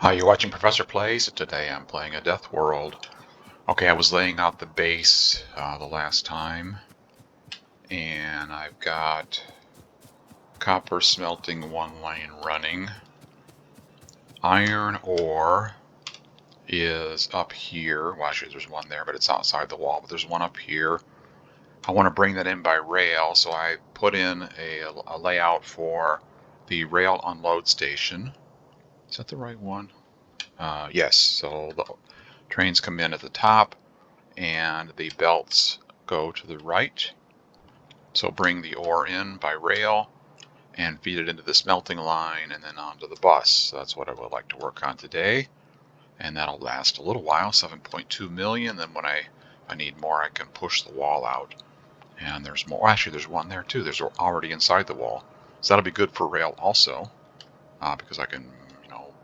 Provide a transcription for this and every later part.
Hi, you're watching Professor Plays. Today I'm playing a Death World. Okay, I was laying out the base the last time, and I've got copper smelting one lane running. Iron ore is up here. Well, actually, there's one there, but it's outside the wall. But there's one up here. I want to bring that in by rail, so I put in a layout for the rail unload station. Is that the right one? Yes, so the trains come in at the top and the belts go to the right. So bring the ore in by rail and feed it into the smelting line and then onto the bus. So that's what I would like to work on today. And that'll last a little while, 7.2 million. Then when I need more, I can push the wall out. And there's more. Actually, there's one there too. There's already inside the wall. So that'll be good for rail also, because I can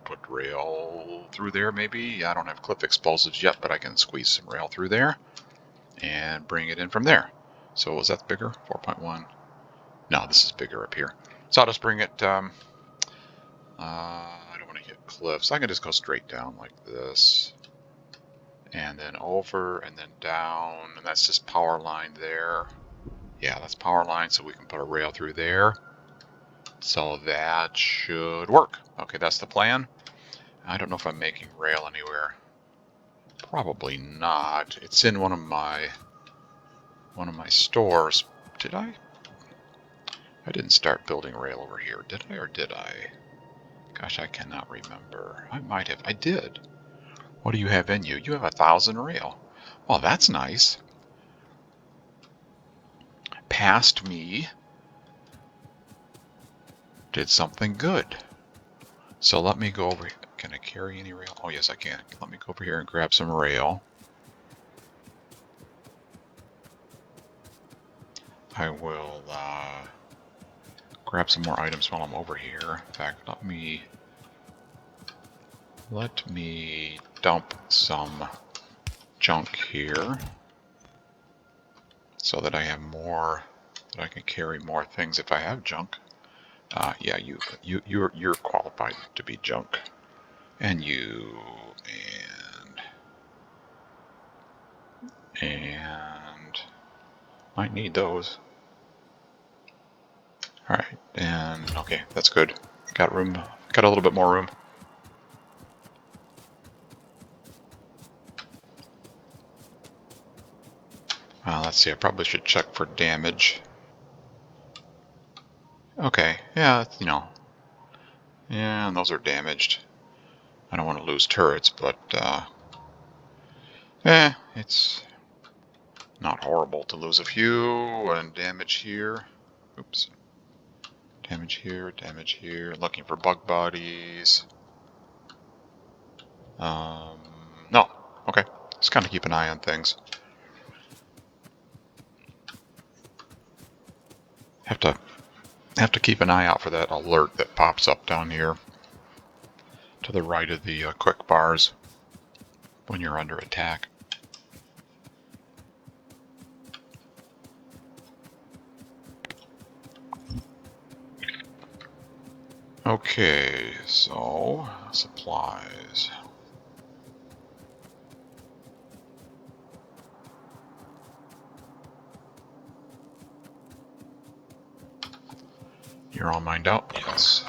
put rail through there maybe. I don't have cliff explosives yet, but I can squeeze some rail through there and bring it in from there. So is that bigger? 4.1? No, this is bigger up here. So I'll just bring it, I don't want to hit cliffs. I can just go straight down like this. And then over and then down. And that's just power line there. Yeah, that's power line, so we can put a rail through there. So that should work. Okay, that's the plan. I don't know if I'm making rail anywhere. Probably not. It's in one of my stores. Did I? I didn't start building rail over here, did I, or did I? Gosh, I cannot remember. I might have. I did. What do you have in you? You have 1,000 rail. Well, that's nice. Past me did something good. So let me go over. Can I carry any rail? Oh, yes, I can. Let me go over here and grab some rail. I will grab some more items while I'm over here. In fact, let me dump some junk here so that I have more, that I can carry more things if I have junk. Yeah, you're qualified to be junk, and you and might need those. All right, and okay, that's good. Got room. Got a little bit more room. Let's see. I probably should check for damage. Okay, yeah, yeah, and those are damaged. I don't want to lose turrets, but it's not horrible to lose a few. And damage here. Oops. Damage here, damage here. Looking for bug bodies. No. Okay. Just kind of keep an eye on things. Have to keep an eye out for that alert that pops up down here to the right of the quick bars when you're under attack. Okay, so supplies. You're all mined out? Yes.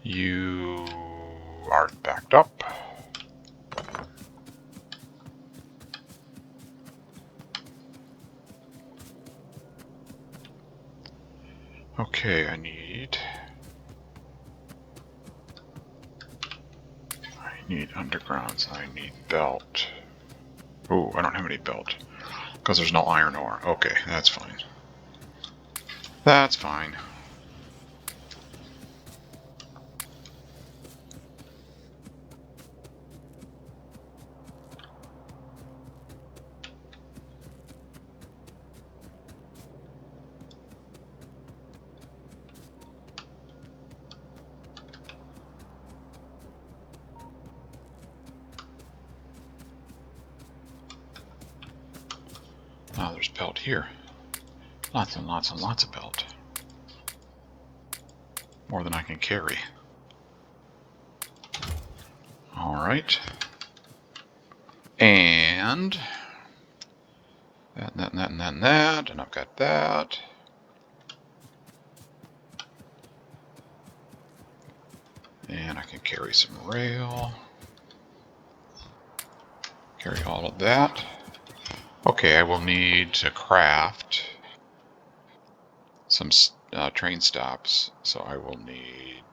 You are backed up. Okay, I need undergrounds. I need belt. Ooh, I don't have any belt because there's no iron ore. Okay, that's fine. That's fine. There's belt here. Lots and lots and lots of belt. More than I can carry. Alright. And that, and that, and that, and that, and that. And I've got that. And I can carry some rail. Carry all of that. Okay, I will need to craft some train stops. So I will need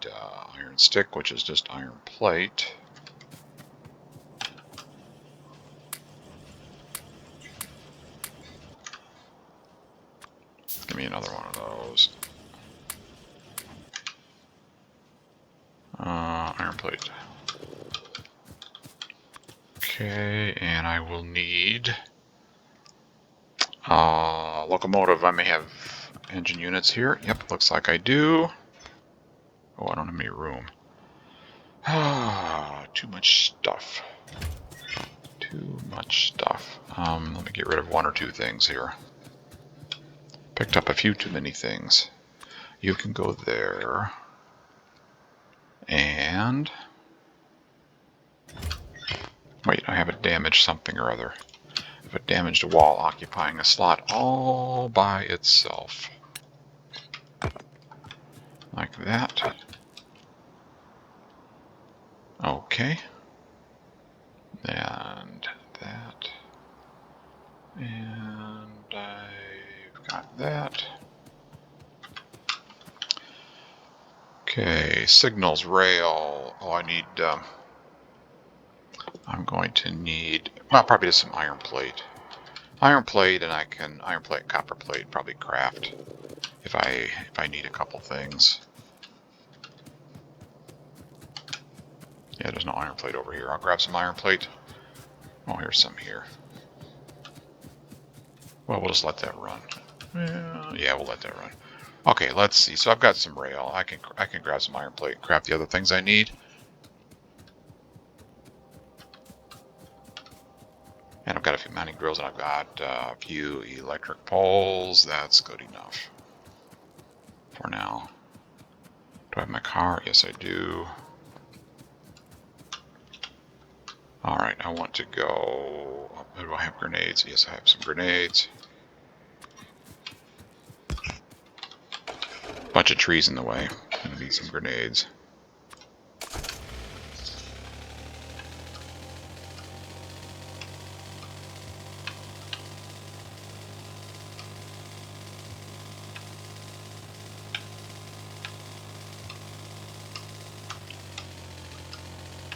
iron stick, which is just iron plate. Give me another one of those. Iron plate. Okay, and I will need locomotive. I may have engine units here. Yep, looks like I do. Oh, I don't have any room. Too much stuff. Too much stuff. Let me get rid of one or two things here. Picked up a few too many things. You can go there. And wait, I have a damaged something or other. I have a damaged wall occupying a slot all by itself. Like that. Okay. And that. And I've got that. Okay, signals, rail. Oh, I need, I'm going to need, well, probably just some iron plate. Iron plate, and I can, iron plate, copper plate, probably craft if I need a couple things. Yeah, there's no iron plate over here. I'll grab some iron plate. Oh, here's some here. Well, we'll just let that run. Yeah, we'll let that run. Okay, let's see. So I've got some rail. I can grab some iron plate and craft the other things I need. And I've got a few mounting grills, and I've got a few electric poles. That's good enough for now. Do I have my car? Yes, I do. All right, I want to go. Do I have grenades? Yes, I have some grenades. Bunch of trees in the way. I need some grenades.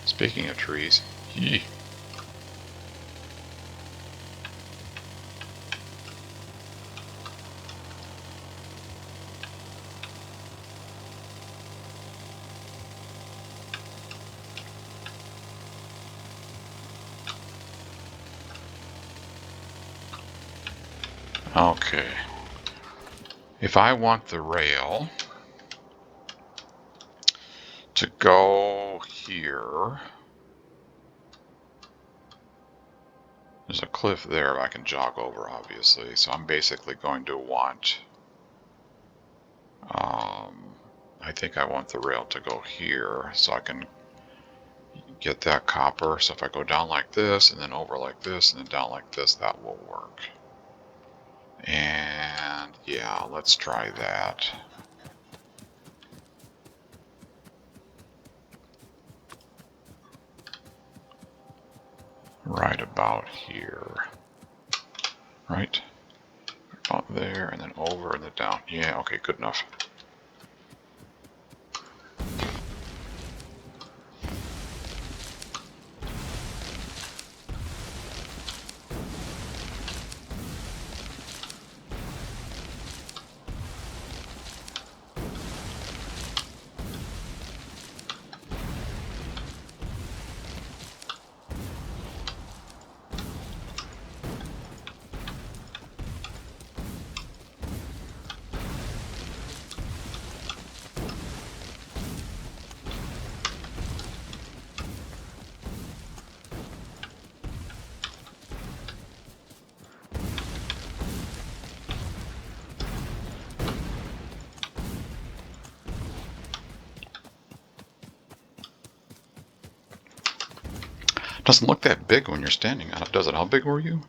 Speaking of trees, yee. Okay. If I want the rail to go here, there's a cliff there I can jog over, obviously. So I'm basically going to want, I think I want the rail to go here so I can get that copper. So if I go down like this and then over like this and then down like this, that will work. And yeah, let's try that. Right about here. Right? About there and then over and then down. Yeah, okay, good enough. Doesn't look that big when you're standing on it, does it? How big were you?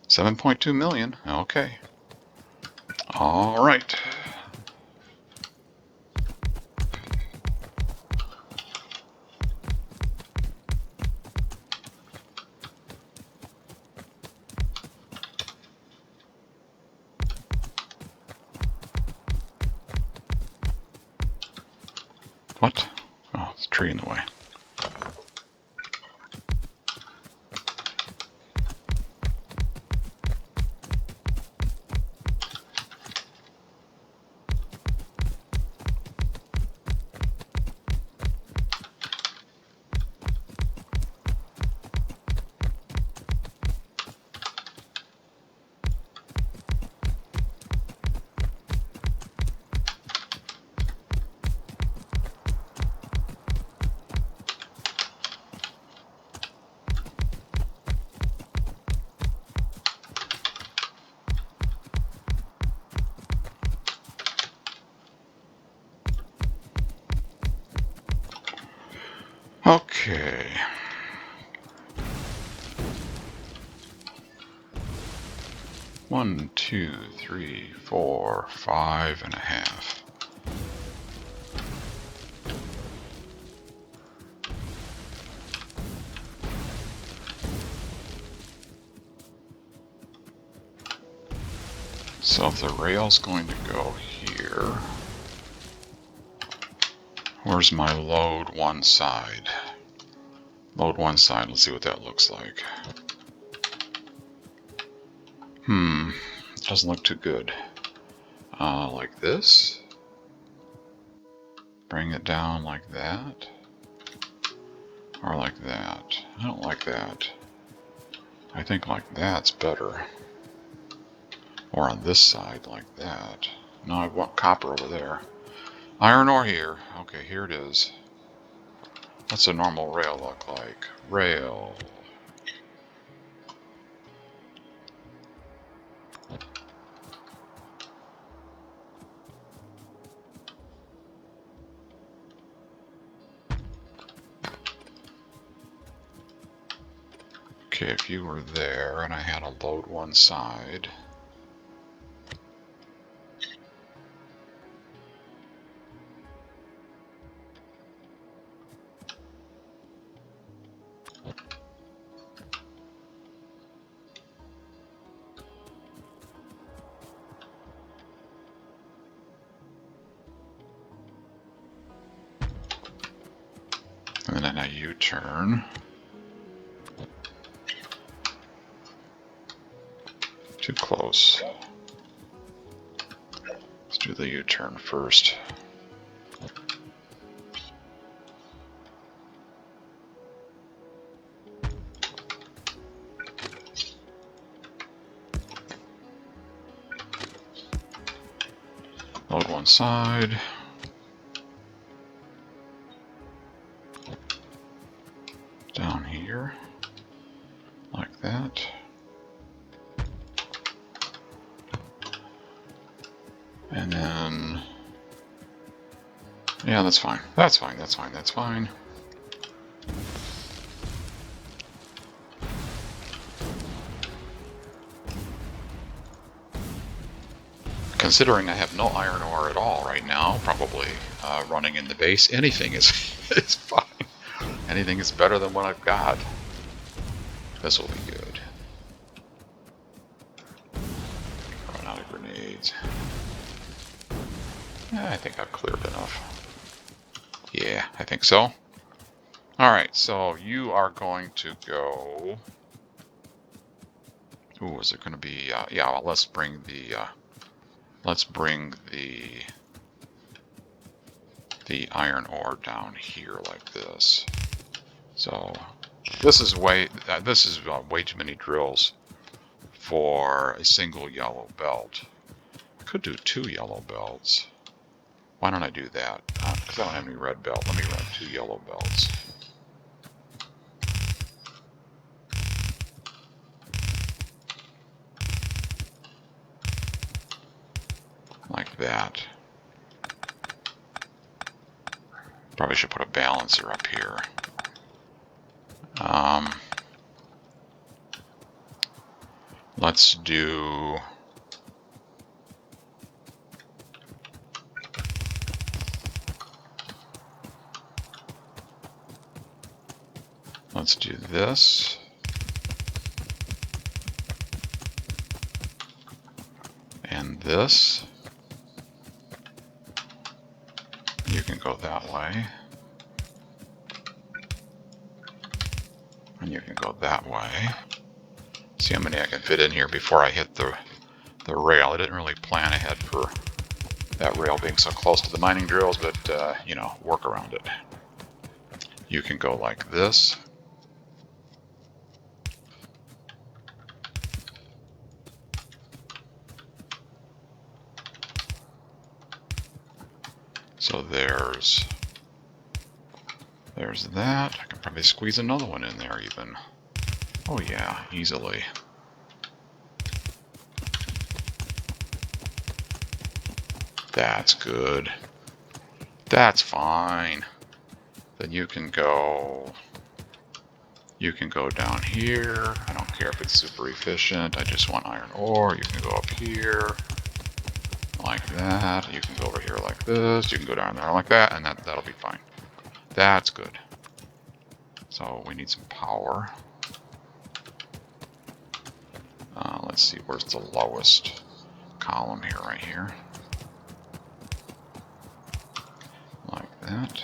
7.2 million. Okay. All right. What? Oh, it's a tree in the way. Okay. One, 2, 3, 4, 5.5. So if the rail's going to go here, where's my load one side? Load one side, let's see what that looks like. Doesn't look too good. Like this. Bring it down like that. Or like that. I don't like that. I think like that's better. Or on this side like that. No, I want copper over there. Iron ore here. Okay, here it is. What's a normal rail look like? Rail. Okay, if you were there and I had to load one side. And then a U-turn. Too close. Let's do the U-turn first. Load one side. Down here. Like that. And then... yeah, that's fine. That's fine, that's fine, that's fine. Considering I have no iron ore at all right now, probably running in the base, anything is, is fine. Anything is better than what I've got. This will be good. Run out of grenades. I think I've cleared enough. Yeah, I think so. Alright, so you are going to go... ooh, is it going to be... yeah, well, let's bring the iron ore down here like this. So this is way too many drills for a single yellow belt. I could do 2 yellow belts. Why don't I do that? Because I don't have any red belt. Let me run 2 yellow belts. Like that. Probably should put a balancer up here. Let's do... Let's do this. And this. You can go that way. And you can go that way. See how many I can fit in here before I hit the rail. I didn't really plan ahead for that rail being so close to the mining drills, but, you know, work around it. You can go like this. So there's that. I can probably squeeze another one in there even. Oh yeah, easily. That's good. That's fine. Then you can go down here. I don't care if it's super efficient. I just want iron ore. You can go up here like that. You can go over here like this. You can go down there like that, and that'll be fine. That's good. So we need some power. Let's see, where's the lowest column here? Right here. Like that.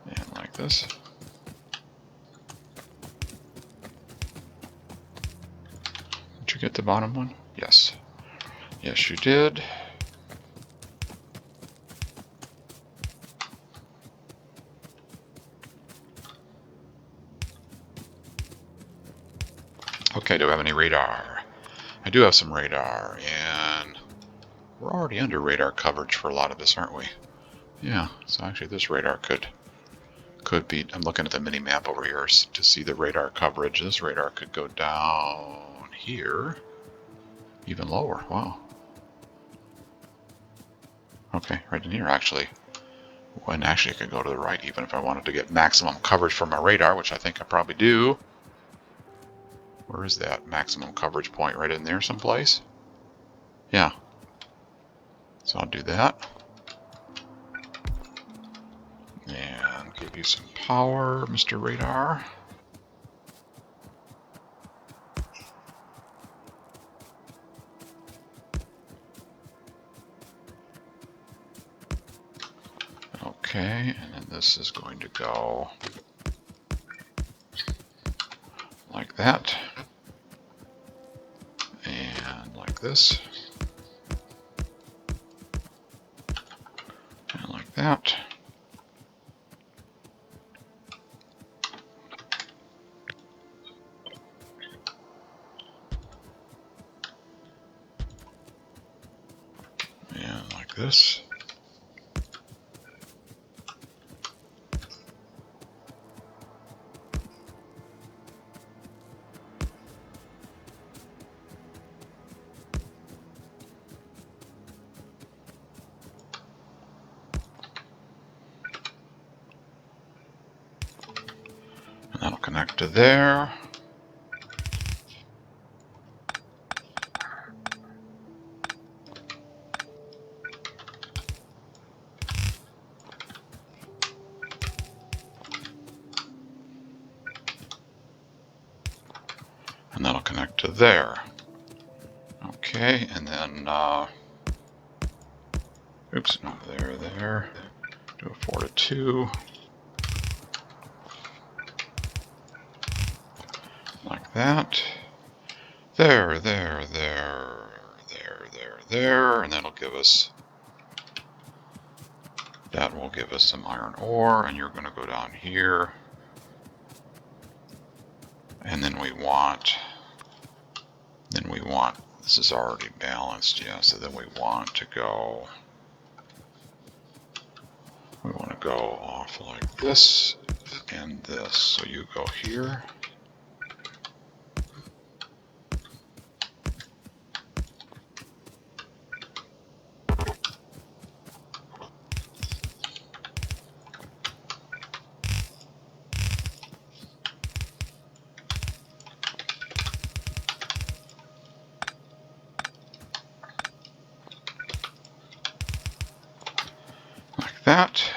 And like this. Did you get the bottom one? Yes. Yes, you did. Okay, do I have any radar? I do have some radar, and we're already under radar coverage for a lot of this, aren't we? Yeah, so actually this radar could be, I'm looking at the mini map over here to see the radar coverage. This radar could go down here, even lower. Wow. Okay, right in here actually. And actually it could go to the right even if I wanted to get maximum coverage from my radar, which I think I probably do. Where is that maximum coverage point? Right in there someplace? Yeah. So I'll do that. And give you some power, Mr. Radar. Okay, and then this is going to go like that. And like this. And like that. And like this. And that'll connect to there. And that'll connect to there. Okay, and then, oops, no, there. Do a 4 to 2. Like that. There. And that'll give us, that will give us some iron ore, and you're going to go down here. And then we want, this is already balanced, yeah, so then we want to go off like this and this. So you go here, that.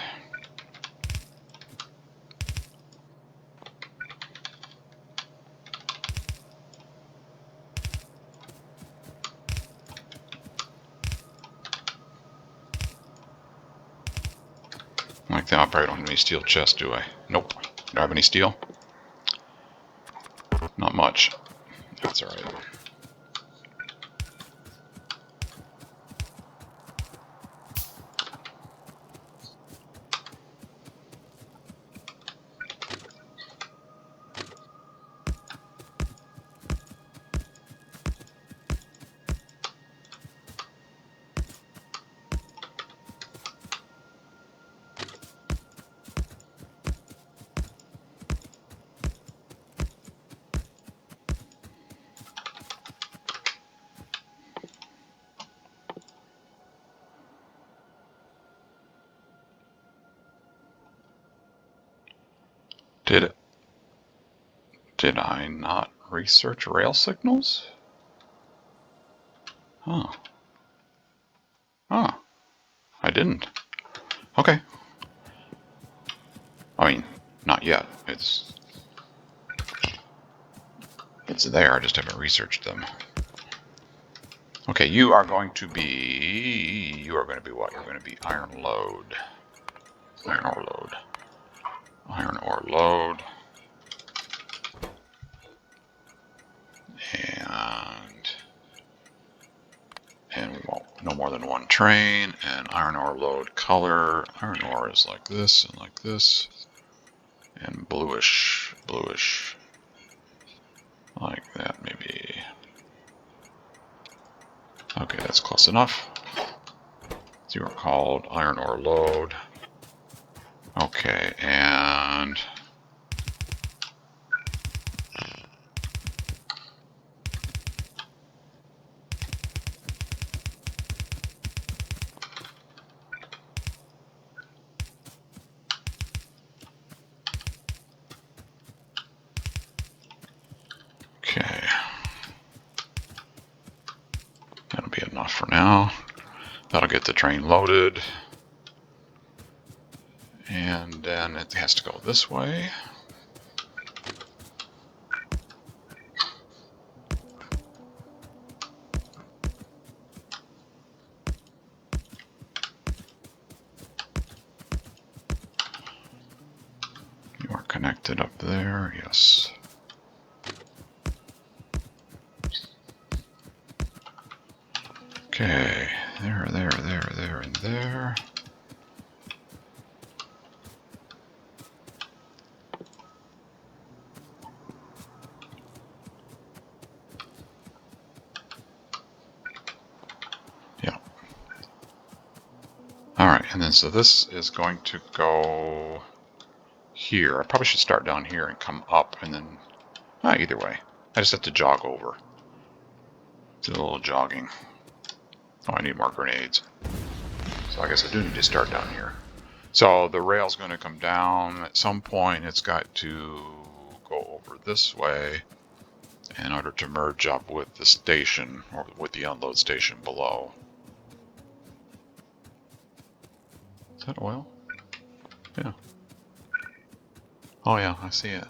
Like that. I probably don't have any steel chests, do I? Nope. Do I have any steel? Not much. That's alright. Did I not research rail signals? Huh. Huh. I didn't. Okay. I mean, not yet. It's there, I just haven't researched them. Okay, you are going to be what? You're going to be iron load. Iron ore load. Iron ore load. And we want no more than one train. And iron ore load color. Iron ore is like this and like this. And bluish. Like that, maybe. Okay, that's close enough. So you are called iron ore load. Okay, and okay. That'll be enough for now. That'll get the train loaded. And then it has to go this way. You are connected up there, yes. Okay, there, and there. Yeah. All right, and then so this is going to go here. I probably should start down here and come up, and then either way. I just have to jog over. Do a little jogging. Oh, I need more grenades. So I guess I do need to start down here. So the rail's going to come down. At some point, it's got to go over this way in order to merge up with the station, or with the unload station below. Is that oil? Yeah. Oh yeah, I see it.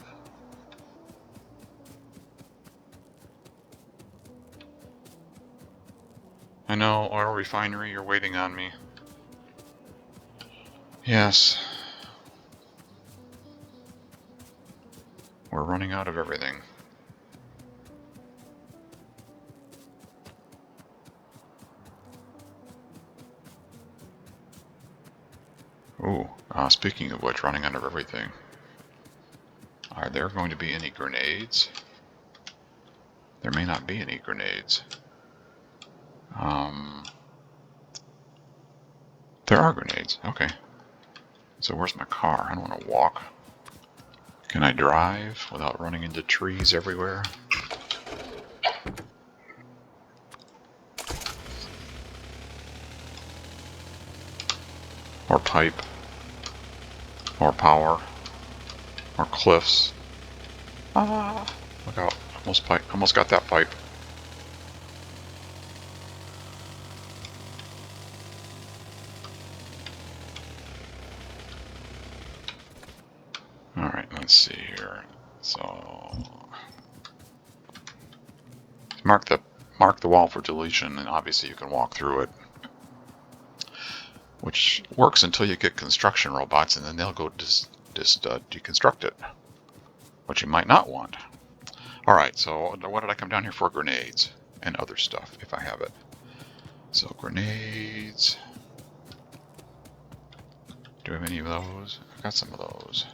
I know, oil refinery, you're waiting on me. Yes. We're running out of everything. Ooh, speaking of which, running out of everything. Are there going to be any grenades? There may not be any grenades. There are grenades. Okay. So where's my car? I don't want to walk. Can I drive without running into trees everywhere? Or pipe? Or power? Or cliffs? Ah! Look out. Almost got that pipe. So mark the wall for deletion, and obviously you can walk through it, which works until you get construction robots, and then they'll go just deconstruct it, which you might not want. All right, so what did I come down here for? Grenades and other stuff, if I have it. So grenades. Do I have any of those? I've got some of those.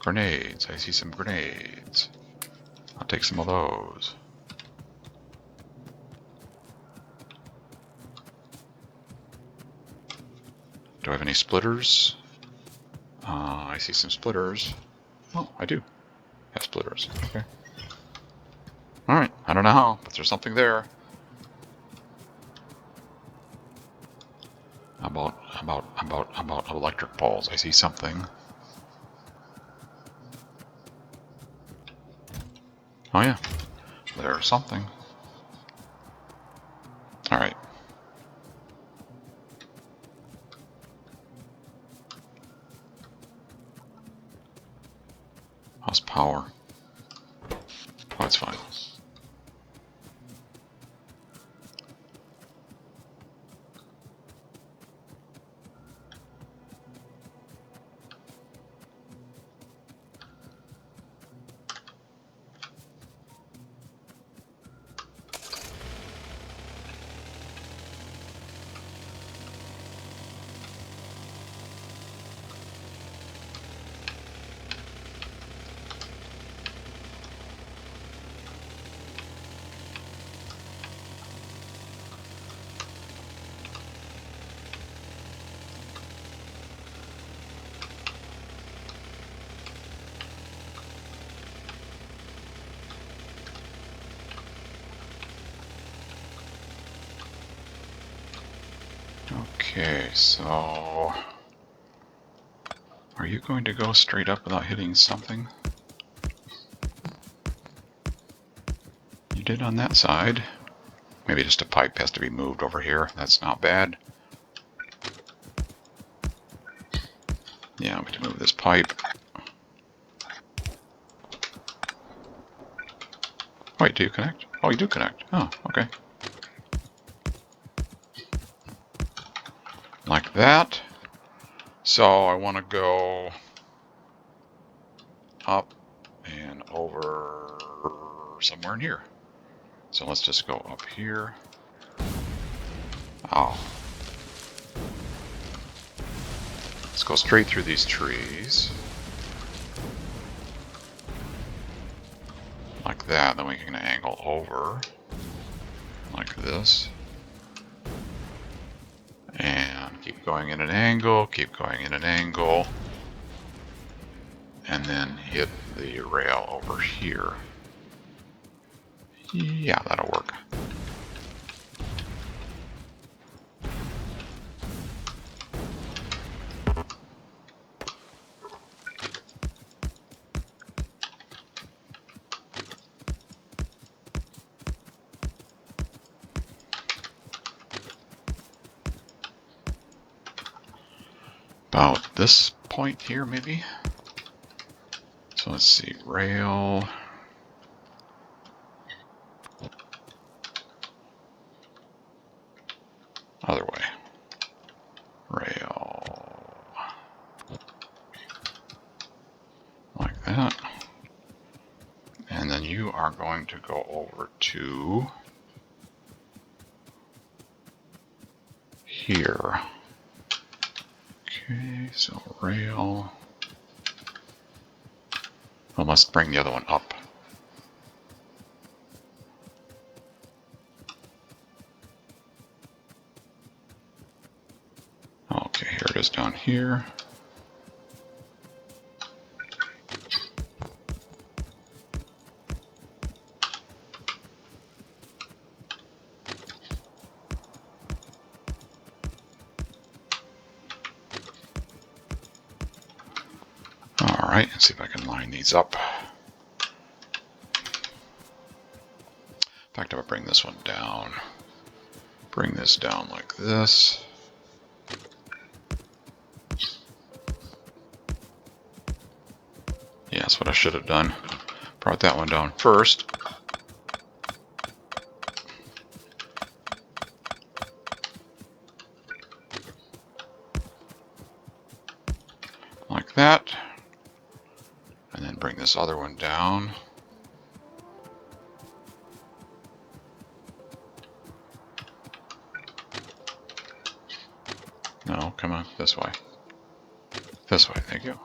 Grenades. I see some grenades. I'll take some of those. Do I have any splitters? I see some splitters. Oh, I do have splitters. Okay. All right. I don't know how, but there's something there. About electric poles. I see something. Oh yeah, there's something. All right. How's power? Oh, that's fine. Okay, so are you going to go straight up without hitting something? You did on that side. Maybe just a pipe has to be moved over here. That's not bad. Yeah, we have to move this pipe. Wait, do you connect? Oh, you do connect. Oh, okay. Like that. So I want to go up and over somewhere in here. So let's just go up here. Oh. Let's go straight through these trees. Like that. Then we can angle over. Like this. And keep going in an angle, keep going in an angle. And then hit the rail over here. Yeah, that'll work. About this point here, maybe. So let's see, rail. Other way. Rail. Like that. And then you are going to go over to here. Okay, so rail. I must bring the other one up. Okay, here it is down here. Alright, let's see if I can line these up. In fact, I'm going to bring this one down. Bring this down like this. Yeah, that's what I should have done. Brought that one down first. Like that. And then bring this other one down. No, come on, this way. This way, thank you.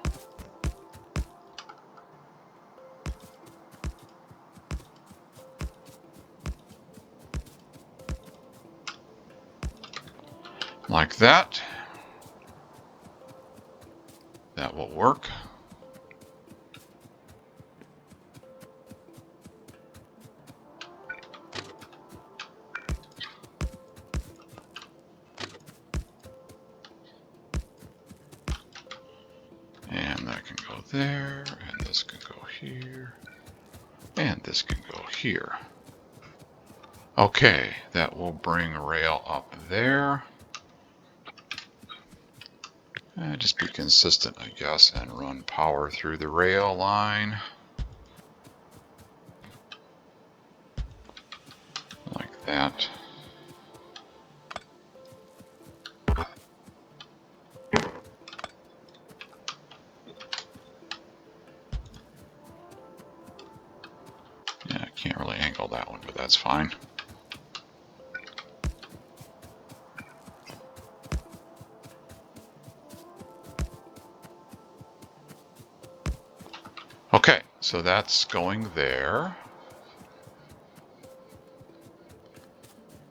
Like that. That will work. And that can go there, and this can go here, and this can go here. Okay, that will bring rail up there. Just be consistent, I guess, and run power through the rail line. Like that. Yeah, I can't really angle that one, but that's fine. Okay, so that's going there.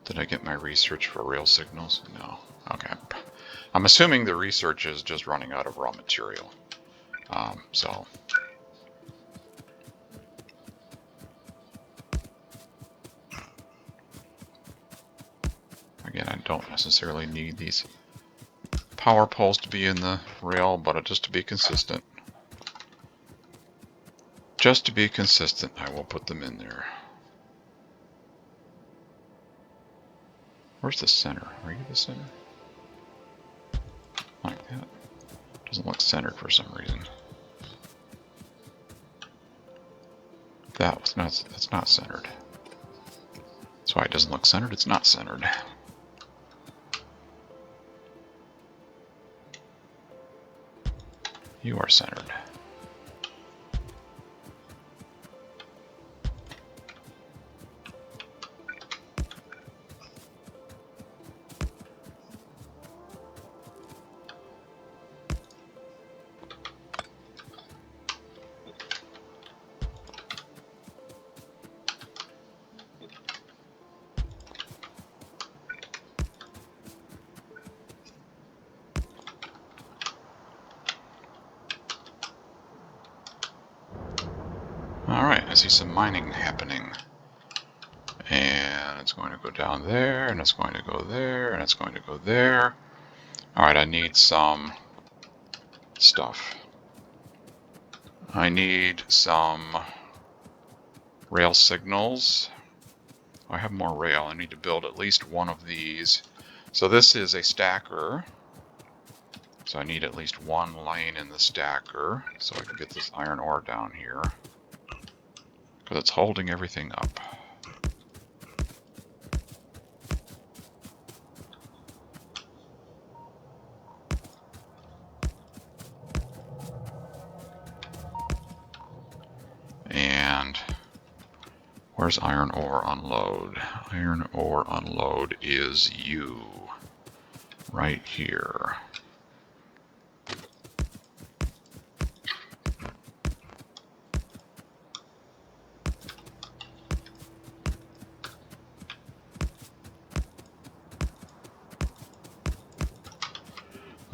Did I get my research for rail signals? No. Okay. I'm assuming the research is just running out of raw material. So again, I don't necessarily need these power poles to be in the rail, but just to be consistent. Just to be consistent, I will put them in there. Where's the center? Are you the center? Like that. Doesn't look centered for some reason. That's not centered. That's why it doesn't look centered. It's not centered. You are centered. Alright, I see some mining happening. And it's going to go down there, and it's going to go there, and it's going to go there. Alright, I need some stuff. I need some rail signals. I have more rail. I need to build at least one of these. So this is a stacker. So I need at least one lane in the stacker so I can get this iron ore down here. Because it's holding everything up. And where's iron ore unload? Iron ore unload is you. Right here.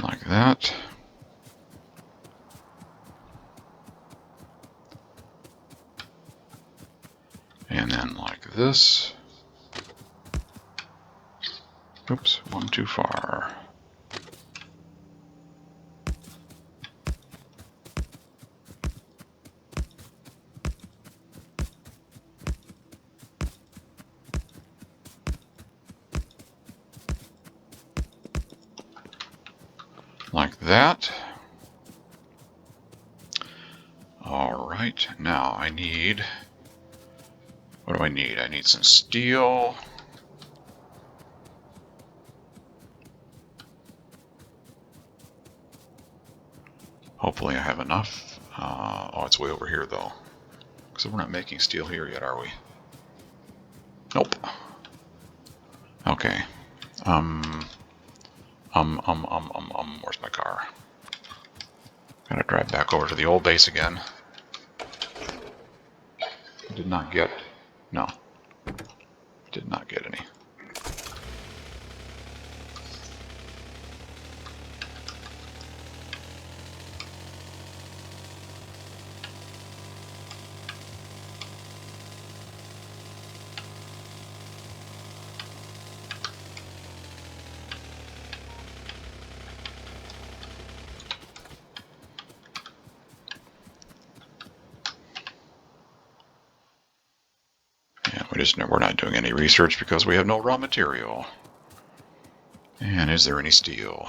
Like that. And then like this. Oops, one too far. Like that. All right, right, now I need... What do I need? I need some steel. Hopefully I have enough. Oh, it's way over here though. So we're not making steel here yet, are we? Nope. Okay. Where's my car? Gotta drive back over to the old base again. Did not get... No. Did not get any. We're not doing any research because we have no raw material. And is there any steel?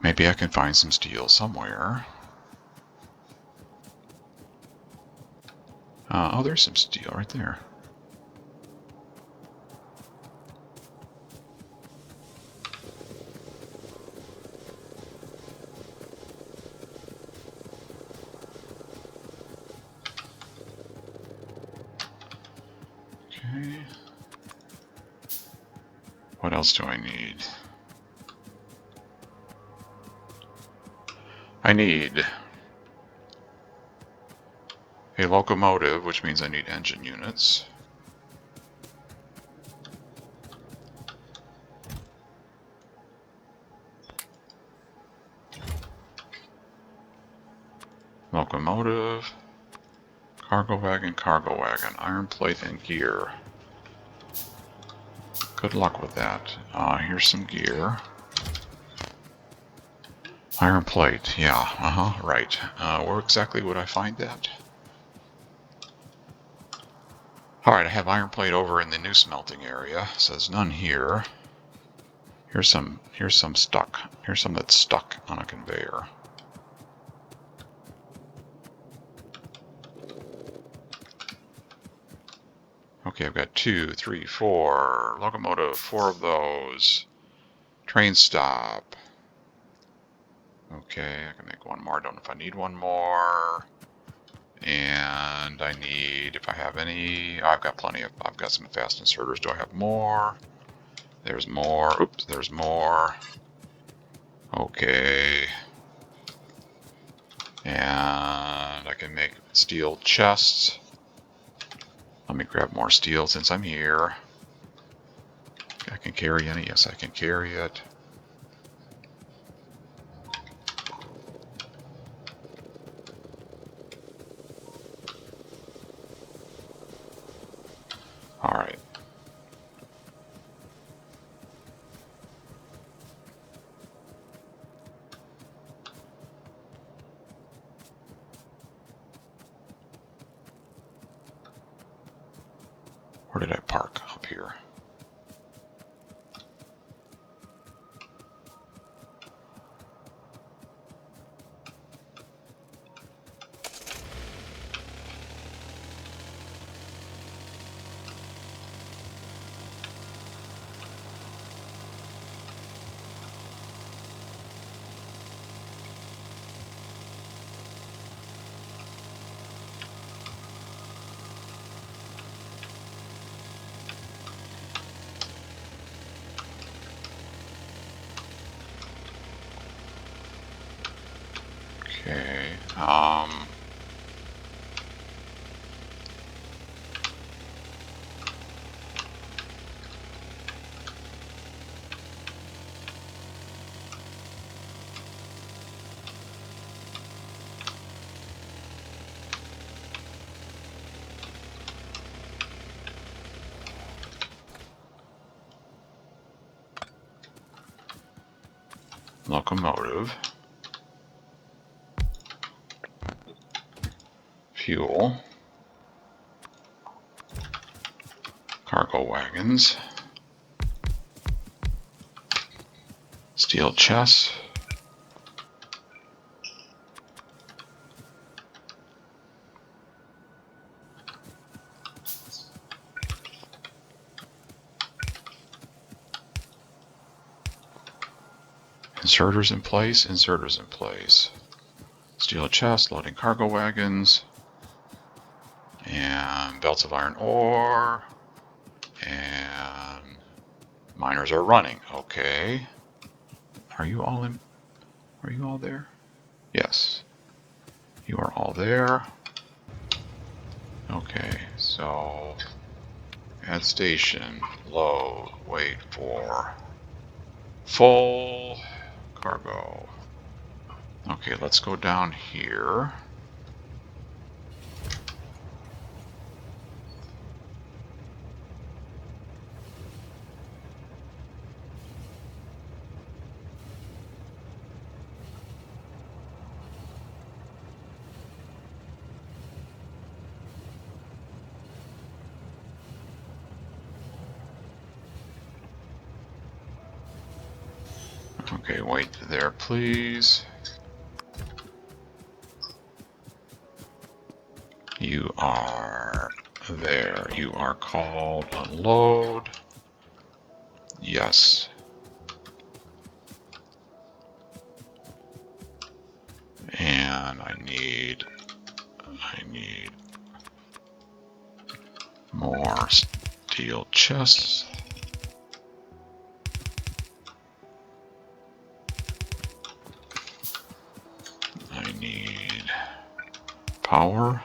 Maybe I can find some steel somewhere. Oh, there's some steel right there. Okay. What else do I need? I need a locomotive, which means I need engine units. Locomotive, cargo wagon, iron plate, and gear. Good luck with that. Here's some gear. Iron plate, yeah, right. Where exactly would I find that? Alright, I have iron plate over in the new smelting area. It says none here. Here's some stuck. Here's some that's stuck on a conveyor. Okay, I've got 2, 3, 4. Locomotive, 4 of those. Train stop. Okay, I can make one more. I don't know if I need one more. And I need, if I have any, I've got plenty of, I've got some fast inserters. Do I have more? There's more. Oops, there's more. Okay. And I can make steel chests. Let me grab more steel since I'm here. I can carry any. Yes, I can carry it. All right. Where did I park? Up here. Okay. Locomotive. Fuel. Cargo wagons. Steel chests. Inserters in place, inserters in place. Steel chest, loading cargo wagons. And belts of iron ore. And miners are running. Okay. Are you all in? Are you all there? Yes. You are all there. Okay, so add station, load, wait for full cargo. Okay, let's go down here. Okay, wait there, please. You are there. You are called unload. Yes. And I need more steel chests. I need power.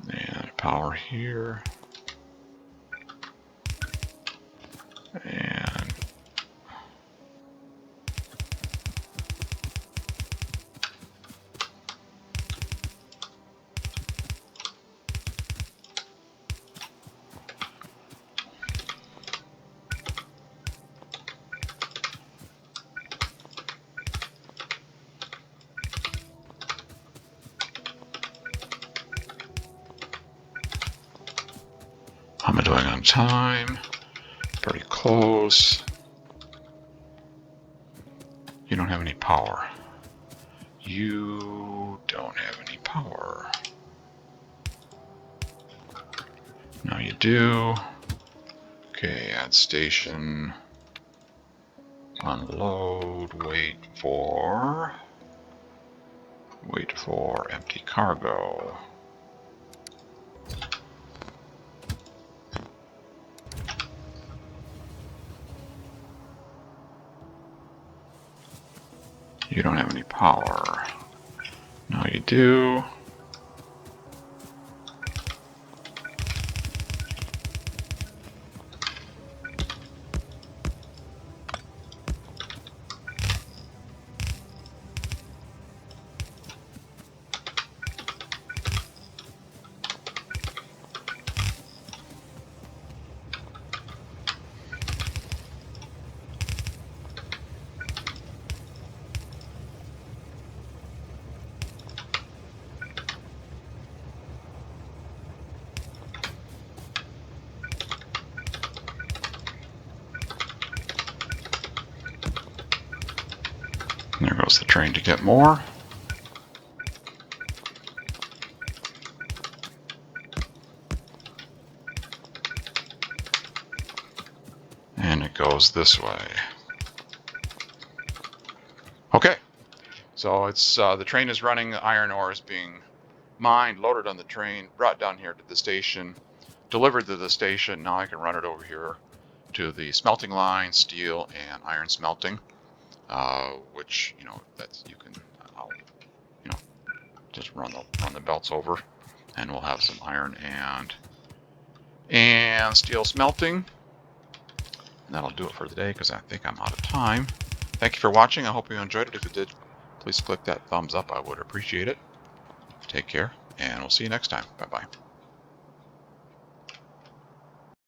And power here. And how am I doing on time? Pretty close. You don't have any power. You don't have any power. Now you do. Okay, add station. Unload. Wait for empty cargo. You don't have any power. Now you do. There goes the train to get more. And it goes this way. Okay, so it's the train is running, the iron ore is being mined, loaded on the train, brought down here to the station, delivered to the station. Now I can run it over here to the smelting line, steel and iron smelting, which, that's, I'll, just run the belts over, and we'll have some iron and steel smelting. And that'll do it for today, because I think I'm out of time. Thank you for watching. I hope you enjoyed it. If you did, please click that thumbs up. I would appreciate it. Take care, and we'll see you next time. Bye-bye.